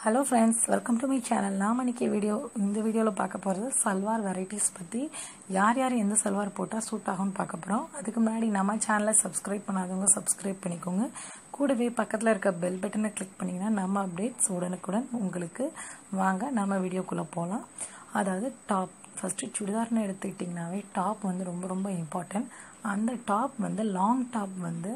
Hello friends, welcome to my channel. நாம இன்னைக்கு இந்த வீடியோல பார்க்க போறது சல்வார் வெரைட்டிஸ் பத்தி யார் எந்த சல்வார் போட்டா சூட் ஆகும்னு பார்க்க போறோம். அதுக்கு முன்னாடி நம்ம சேனலை சப்ஸ்கிரைப் பண்ணாதவங்க சப்ஸ்கிரைப் பண்ணிக்கோங்க. கூடவே பக்கத்துல இருக்க பெல் பட்டனை கிளிக் பண்ணீங்கன்னா நம்ம அப்டேட்ஸ் உடனுக்குடன் உங்களுக்கு வாங்க நம்ம வீடியோக்குள்ள போலாம். அதாவது டாப் ஃபர்ஸ்ட் சுடிதார்னு எடுத்துக்கிட்டீங்கனாவே டாப் வந்து ரொம்ப இம்பார்ட்டன்ட். அந்த டாப் வந்து லாங் டாப் வந்து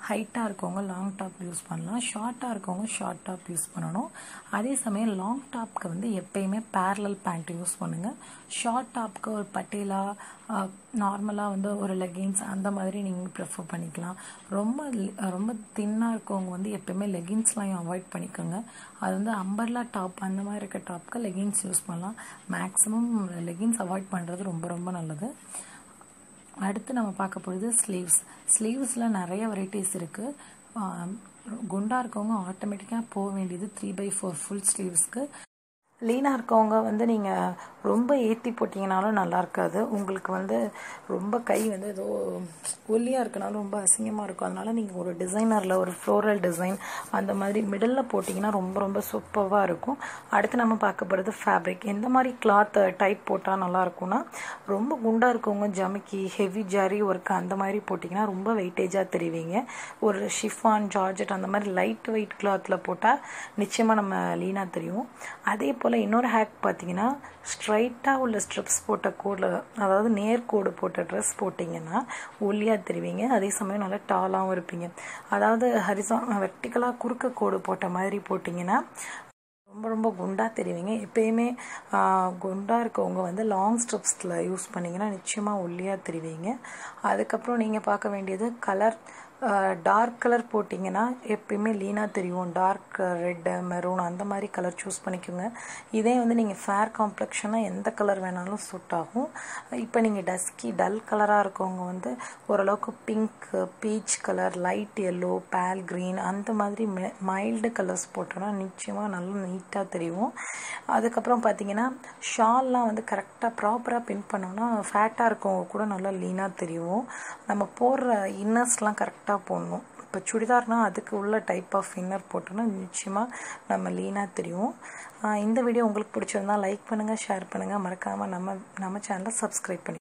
ஹைட்டா இருக்கவங்க லாங் டாப் யூஸ் பண்ணலாம், ஷார்ட்டா இருக்கவங்க ஷார்ட் டாப் யூஸ் பண்ணணும். அதே சமயம் லாங் டாப்க்கு வந்து எப்பயுமே பேரலல் பேண்ட் யூஸ் பண்ணுங்க. ஷார்ட் டாப்க்கு ஒரு பட்டேலா நார்மலா வந்து ஒரு லெகின்ஸ் அந்த மாதிரி நீங்க ப்ரிஃபர் பண்ணிக்கலாம். ரொம்ப தின்னா இருக்கவங்க வந்து எப்பயுமே லெகின்ஸ்லாம் அவாய்ட் பண்ணிக்கோங்க. அது வந்து அம்பர்லா டாப் அந்த மாதிரி இருக்க டாப்க்கு லெகின்ஸ் யூஸ் பண்ணலாம். மேக்ஸிமம் லெகின்ஸ் அவாய்ட் பண்றது ரொம்ப நல்லது. அடுத்து நம்ம பார்க்க போகிறது ஸ்லீவ்ஸ்ல நிறைய வெரைட்டிஸ் இருக்கு. குண்டா இருக்கவங்க ஆட்டோமேட்டிக்காக போக வேண்டியது 3/4 ஃபுல் ஸ்லீவ்ஸ்க்கு. லீனா இருக்கவங்க வந்து நீங்க ரொம்ப ஏத்தி போட்டீங்கனாலும் நல்லா இருக்காது. உங்களுக்கு வந்து ரொம்ப கை வந்து ஏதோ ஒல்லியா இருக்கனாலும் ரொம்ப அசிங்கமா இருக்கும். அதனால நீங்க ஒரு டிசைனர்ல ஒரு ஃப்ளோரல் டிசைன் அந்த மாதிரி மிடில்ல போட்டீங்கன்னா ரொம்ப சூப்பர்வா இருக்கும். அடுத்து நம்ம பார்க்க போறது ஃபேப்ரிக். எந்த மாதிரி கிளாத் டைப் போட்டா நல்லா இருக்கும்னா, ரொம்ப குண்டா இருக்கவங்க ஜமிக்கி ஹெவி ஜரி ஒர்க் அந்த மாதிரி போட்டீங்கன்னா ரொம்ப வெயிட்டேஜா தெரிவிங்க. ஒரு ஷிஃபான் ஜார்ஜெட் அந்த மாதிரி லைட் வெயிட் கிளாத்ல போட்டா நிச்சயமா நம்ம லீனா தெரியும். அதே போல இன்னொரு ஹேக் பார்த்தீங்கன்னா, ஸ்ட்ரைட்டா உள்ள ஸ்ட்ரிப்ஸ் போட்ட கோட்ல, அதாவது நேர்கோடு போட்ட ட்ரெஸ் போட்டிங்கன்னா ஒல்லியா தெரிவிங்க. அதே சமயம் நல்லா டாலாகவும் இருப்பீங்க. அதாவது வெர்டிகலா குறுக்க கோடு போட்ட மாதிரி போட்டிங்கன்னா ரொம்ப குண்டா தெரிவிங்க. எப்பயுமே குண்டா இருக்கவங்க வந்து லாங் ஸ்ட்ரிப்ஸ்ல யூஸ் பண்ணிங்கன்னா நிச்சயமா ஒல்லியா தெரிவிங்க. அதுக்கப்புறம் நீங்க பார்க்க வேண்டியது கலர். டார்க் கலர் போட்டிங்கன்னா எப்பயுமே லீனா தெரியும். டார்க் ரெட் மெரூன் அந்த மாதிரி கலர் சூஸ் பண்ணிக்கோங்க. இதே வந்து நீங்கள் ஃபேர் காம்ப்ளெக்ஷனாக எந்த கலர் வேணாலும் சூட் ஆகும். இப்போ நீங்கள் டல் கலராக இருக்கவங்க வந்து ஓரளவுக்கு pink, peach colour, light yellow, பேல் க்ரீன் அந்த மாதிரி மைல்டு கலர்ஸ் போட்டோன்னா நிச்சயமாக நல்லா நீட்டாக தெரியும். அதுக்கப்புறம் பார்த்தீங்கன்னா ஷால்லாம் வந்து கரெக்டாக ப்ராப்பராக பின் பண்ணோன்னா ஃபேட்டாக இருக்கவங்க கூட நல்லா லீனாக தெரியும். நம்ம போடுற இன்னர்ஸ்லாம் கரெக்டாக போடணும். இப்போ சுடிதார்னா அதுக்கு உள்ள டைப் ஆஃப் இன்னர் போட்டோன்னா நிச்சயமாக நம்ம லீனாக தெரியும். இந்த வீடியோ உங்களுக்கு பிடிச்சிருந்தா லைக் பண்ணுங்கள், ஷேர் பண்ணுங்கள், மறக்காமல் நம்ம சேனலை சப்ஸ்கிரைப் பண்ணி